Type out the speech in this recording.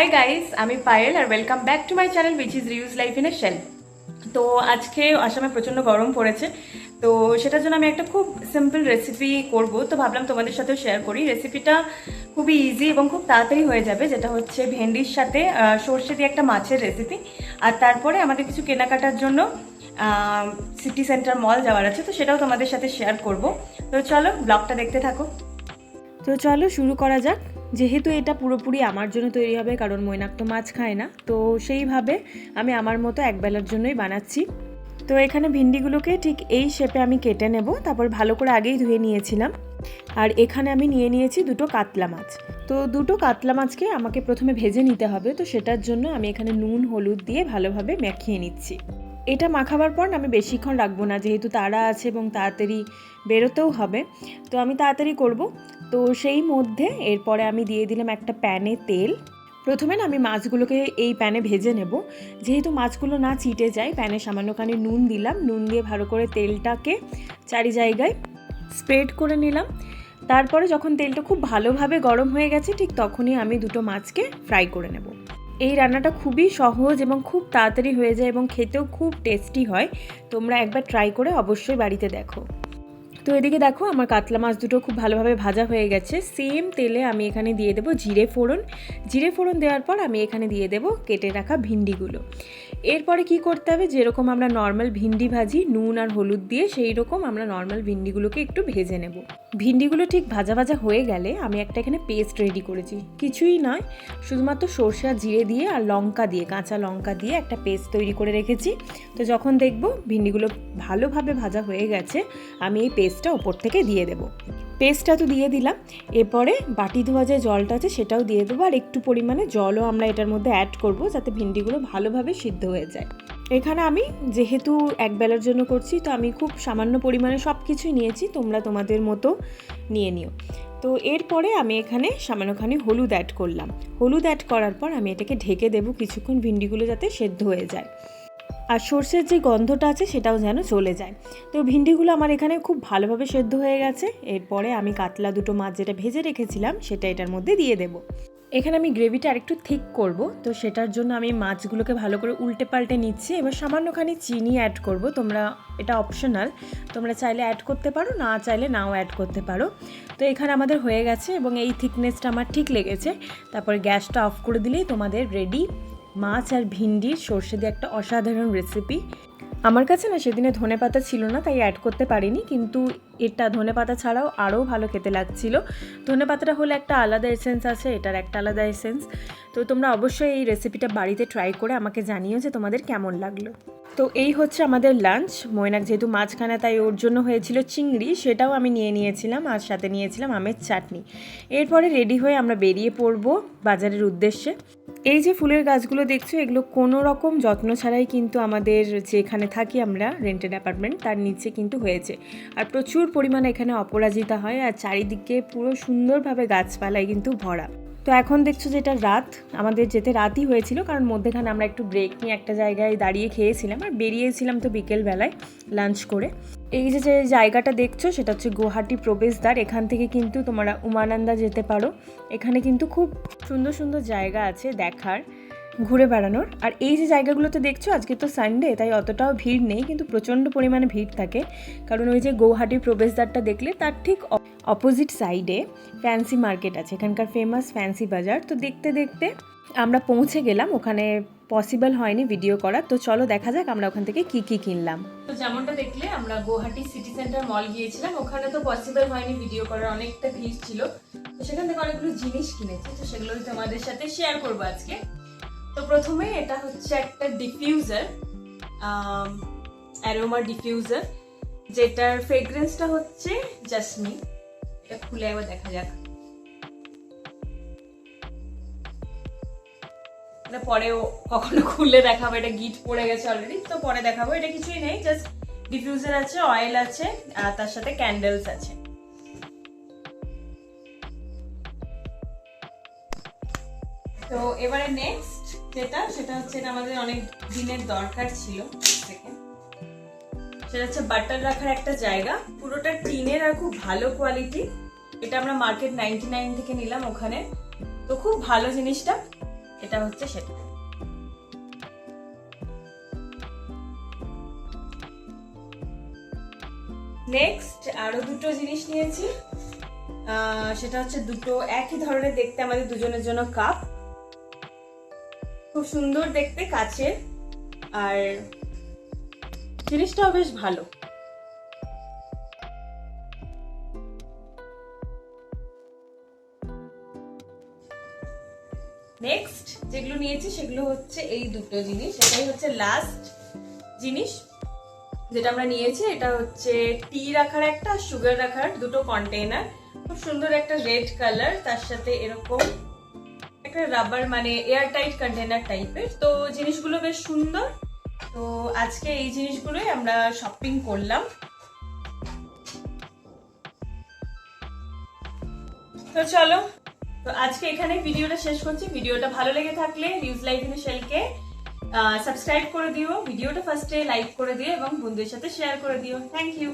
High guys, আমি পায়েল আর welcome back to my channel which is reuse life in a shell. তো আজকে আসামে প্রচণ্ড গরম পড়েছে, তো সেটার জন্য আমি একটা খুব সিম্পল রেসিপি করব। তো ভাবলাম তোমাদের সাথেও শেয়ার করি। রেসিপিটা খুবই ইজি এবং খুব তাড়াতাড়ি হয়ে যাবে, যেটা হচ্ছে ভেন্ডির সাথে সর্ষে দিয়ে একটা মাছের রেসিপি। আর তারপরে আমাদের কিছু কেনাকাটার জন্য সিটি সেন্টার মল যাওয়ার আছে, তো সেটাও তোমাদের সাথে শেয়ার করব। তো চলো ব্লগটা দেখতে থাকো। তো চলো শুরু করা যাক। যেহেতু এটা পুরোপুরি আমার জন্য তৈরি হবে, কারণ মৈনাক তো মাছ খায় না, তো সেইভাবে আমি আমার মতো একবেলার জন্যই বানাচ্ছি। তো এখানে ভিন্ডিগুলোকে ঠিক এই শেপে আমি কেটে নেব, তারপর ভালো করে আগেই ধুয়ে নিয়েছিলাম। আর এখানে আমি নিয়ে নিয়েছি দুটো কাতলা মাছ। তো দুটো কাতলা মাছকে আমাকে প্রথমে ভেজে নিতে হবে, তো সেটার জন্য আমি এখানে নুন হলুদ দিয়ে ভালোভাবে মাখিয়ে নিচ্ছি। এটা মাখাবার পর আমি বেশিক্ষণ রাখবো না, যেহেতু তাড়া আছে এবং তাড়াতাড়ি বেরোতেও হবে, তো আমি তাড়াতাড়ি করব। তো সেই মধ্যে এরপরে আমি দিয়ে দিলাম একটা প্যানে তেল। প্রথমে না আমি মাছগুলোকে এই প্যানে ভেজে নেব, যেহেতু মাছগুলো না চিটে যায়। প্যানে সামান্যখানি নুন দিলাম, নুন দিয়ে ভালো করে তেলটাকে চারি জায়গায় স্প্রেড করে নিলাম। তারপরে যখন তেলটা খুব ভালোভাবে গরম হয়ে গেছে, ঠিক তখনই আমি দুটো মাছকে ফ্রাই করে নেব। এই রান্নাটা খুবই সহজ এবং খুব তাড়াতাড়ি হয়ে যায় এবং খেতেও খুব টেস্টি হয়। তোমরা একবার ট্রাই করে অবশ্যই বাড়িতে দেখো। তো এদিকে দেখো আমার কাতলা মাছ দুটো খুব ভালোভাবে ভাজা হয়ে গেছে। সেম তেলে আমি এখানে দিয়ে দেবো জিরে ফোড়ন। জিরে ফোড়ন দেওয়ার পর আমি এখানে দিয়ে দেবো কেটে রাখা ভিন্ডিগুলো। এরপরে কি করতে হবে, যেরকম আমরা নর্মাল ভিন্ডি ভাজি নুন আর হলুদ দিয়ে, সেই রকম আমরা নর্মাল ভিন্ডিগুলোকে একটু ভেজে নেব। ভিন্ডিগুলো ঠিক ভাজা ভাজা হয়ে গেলে আমি একটা এখানে পেস্ট রেডি করেছি। কিছুই নয়, শুধুমাত্র সর্ষে আর জিরে দিয়ে আর লঙ্কা দিয়ে, কাঁচা লঙ্কা দিয়ে একটা পেস্ট তৈরি করে রেখেছি। তো যখন দেখবো ভিন্ডিগুলো ভালোভাবে ভাজা হয়ে গেছে, আমি এই পেস্টটা ওপর থেকে দিয়ে দেবো। পেস্টটা তো দিয়ে দিলাম। এরপরে বাটি ধোয়া যে জলটা আছে সেটাও দিয়ে দেবো, আর একটু পরিমাণে জলও আমরা এটার মধ্যে অ্যাড করব, যাতে ভিন্ডিগুলো ভালোভাবে সিদ্ধ হয়ে যায়। এখানে আমি যেহেতু একবেলার জন্য করছি, তো আমি খুব সামান্য পরিমাণে সব কিছুই নিয়েছি, তোমরা তোমাদের মতো নিয়ে নিও। তো এরপরে আমি এখানে সামান্যখানি হলুদ অ্যাড করলাম। হলুদ অ্যাড করার পর আমি এটাকে ঢেকে দেবো কিছুক্ষণ, ভিন্ডিগুলো যাতে সেদ্ধ হয়ে যায় আর সর্ষের যে গন্ধটা আছে সেটাও যেন চলে যায়। তো ভিন্ডিগুলো আমার এখানে খুব ভালোভাবে সেদ্ধ হয়ে গেছে। এরপরে আমি কাতলা দুটো মাছ যেটা ভেজে রেখেছিলাম সেটা এটার মধ্যে দিয়ে দেবো। এখানে আমি গ্রেভিটা আরেকটু থিক করব, তো সেটার জন্য আমি মাছগুলোকে ভালো করে উল্টে পাল্টে নিচ্ছি। এবার সামান্যখানি চিনি অ্যাড করব, তোমরা এটা অপশনাল, তোমরা চাইলে অ্যাড করতে পারো, না চাইলে নাও অ্যাড করতে পারো। তো এখানে আমাদের হয়ে গেছে এবং এই থিকনেসটা আমার ঠিক লেগেছে। তারপরে গ্যাসটা অফ করে দিলেই তোমাদের রেডি মাছ আর ভিন্ডির সর্ষে দিয়ে একটা অসাধারণ রেসিপি। আমার কাছে না সেদিনে ধনেপাতা ছিল না, তাই অ্যাড করতে পারিনি, কিন্তু এটা ধনেপাতা ছাড়াও আরও ভালো খেতে লাগছিল। ধনেপাতাটা হলে একটা আলাদা এসেন্স আছে, এটার একটা আলাদা এসেন্স। তো তোমরা অবশ্যই এই রেসিপিটা বাড়িতে ট্রাই করে আমাকে জানিও যে তোমাদের কেমন লাগলো। তো এই হচ্ছে আমাদের লাঞ্চ। মৈনাক যেহেতু মাছখানা, তাই ওর জন্য হয়েছিল চিংড়ি, সেটাও আমি নিয়ে নিয়েছিলাম, আর সাথে নিয়েছিলাম আমের চাটনি। এরপরে রেডি হয়ে আমরা বেরিয়ে পড়বো বাজারের উদ্দেশ্যে। এই যে ফুলের গাছগুলো দেখছো, এগুলো কোনো রকম যত্ন ছাড়াই কিন্তু আমাদের যেখানে থাকি আমরা রেন্টেড অ্যাপার্টমেন্ট, তার নিচে কিন্তু হয়েছে। আর প্রচুর পরিমাণে এখানে অপরাজিতা হয়, আর চারিদিকে পুরো সুন্দরভাবে গাছপালায় কিন্তু ভরা। তো এখন দেখছো যে এটা রাত, আমাদের যেতে রাতই হয়েছিল, কারণ মধ্যেখানে আমরা একটু ব্রেক নিয়ে একটা জায়গায় দাঁড়িয়ে খেয়েছিলাম আর বেরিয়েছিলাম তো বিকেলবেলায় লাঞ্চ করে। এই যে জায়গাটা দেখছো সেটা হচ্ছে গুয়াহাটি প্রবেশদ্বার। এখান থেকে কিন্তু তোমরা উমানন্দা যেতে পারো। এখানে কিন্তু খুব সুন্দর সুন্দর জায়গা আছে দেখার, ঘুরে বেড়ানোর। আর এই যে জায়গাগুলোতে দেখছো, আজকে তো সানডে তাই অতটাও ভিড় নেই, কিন্তু প্রচণ্ড পরিমাণে ভিড় থাকে, কারণ ওই যে গৌহাটি প্রবেশদ্বারটা দেখলে তার ঠিক অপোজিট সাইডে ফ্যান্সি মার্কেট আছে, এখানকার ফেমাস ফ্যান্সি বাজার। তো দেখতে দেখতে আমরা পৌঁছে গেলাম। ওখানে পসিবল হয়নি ভিডিও করা, তো চলো দেখা যাক আমরা ওখান থেকে কি কি কিনলাম। তো যেমনটা দেখলে আমরা গুয়াহাটি সিটি সেন্টার মল গিয়েছিলাম, ওখানে তো পসিবল হয়নি ভিডিও করার, অনেকটা ভিড় ছিল। তো সেখান থেকে অনেকগুলো জিনিস কিনেছি, তো সেগুলো তোমাদের সাথে শেয়ার করবো আজকে। তো প্রথমে এটা হচ্ছে একটা ডিফিউজার, অ্যারোমা ডিফিউজার, যেটার ফ্রেগ্রেন্সটা হচ্ছে জাসমিন। এটা খুলে একবার দেখা যাক। এটা পরেও কখনো খুলে দেখাবো, এটা গিট পড়ে গেছে অলরেডি, তো পরে দেখাবো। এটা কিছুই নেই, জাস্ট ডিফিউজার আছে, অয়েল আছে, আর তার সাথে ক্যান্ডেলস আছে। তো এবারে নেক্সট সেটা হচ্ছে, এটা আমাদের অনেক দিনের দরকার ছিল, সেটা হচ্ছে বাটার রাখার একটা জায়গা, পুরোটা টিনের আর খুব ভালো কোয়ালিটি। এটা আমরা মার্কেট 99 থেকে নিলাম ওখানে, তো খুব ভালো জিনিসটা। এটা হচ্ছে সেটা। নেক্সট আরো দুটো জিনিস নিয়েছি, সেটা হচ্ছে দুটো একই ধরনের দেখতে আমাদের দুজনের জন্য কাপ, খুব সুন্দর দেখতে কাচের, আর জিনিসটাও বেশ ভালো। নেক্সট যেগুলো নিয়েছি সেগুলো হচ্ছে এই দুটো জিনিস, এটাই হচ্ছে লাস্ট জিনিস যেটা আমরা নিয়েছি। এটা হচ্ছে টি রাখার একটা, সুগার রাখার দুটো কন্টেইনার, খুব সুন্দর একটা রেড কালার, তার সাথে এরকম একটা রাবার মানে এয়ার টাইট কন্টেইনার টাইপের। তো জিনিসগুলো বেশ সুন্দর। তো আজকে এই জিনিসগুলোই আমরা শপিং করলাম। তো চলো, তো আজকে এখানে ভিডিওটা শেষ করছি। ভিডিওটা ভালো লেগে থাকলে রিউজ লাইফ ইন এ শেলকে সাবস্ক্রাইব করে দিও, ভিডিওটা ফার্স্টে লাইক করে দিও এবং বন্ধুদের সাথে শেয়ার করে দিও। Thank you.